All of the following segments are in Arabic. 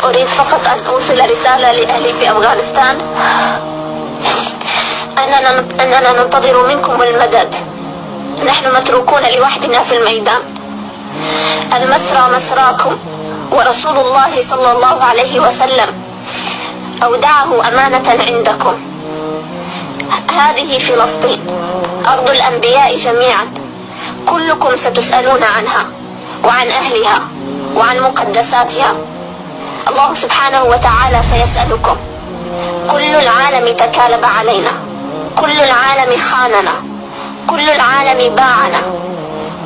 أريد فقط أن أوصل رسالة لأهلي في أفغانستان أننا ننتظر منكم المدد. نحن متروكون لوحدنا في الميدان. المسرى مسراكم، ورسول الله صلى الله عليه وسلم أودعه أمانة عندكم. هذه فلسطين أرض الأنبياء جميعا، كلكم ستسألون عنها وعن أهلها وعن مقدساتها. الله سبحانه وتعالى سيسألكم. كل العالم تكالب علينا، كل العالم خاننا، كل العالم باعنا،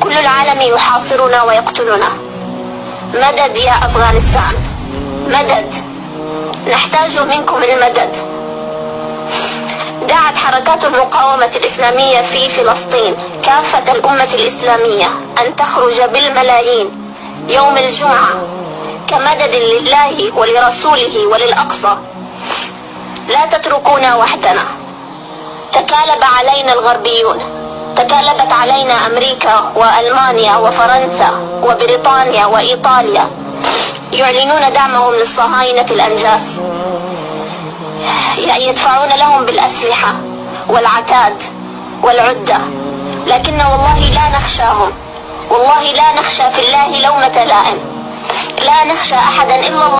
كل العالم يحاصرنا ويقتلنا. مدد يا أفغانستان، مدد، نحتاج منكم المدد. دعت حركات المقاومة الإسلامية في فلسطين كافة الأمة الإسلامية أن تخرج بالملايين يوم الجمعة كمدد لله ولرسوله وللأقصى. لا تتركونا وحدنا. تكالب علينا الغربيون، تكالبت علينا أمريكا وألمانيا وفرنسا وبريطانيا وإيطاليا يعلنون دعمهم للصهاينة الأنجاس، يدفعون لهم بالأسلحة والعتاد والعدة، لكن والله لا نخشاهم. والله لا نخشى في الله لومة لائم، لا نخشى أحدا إلا الله.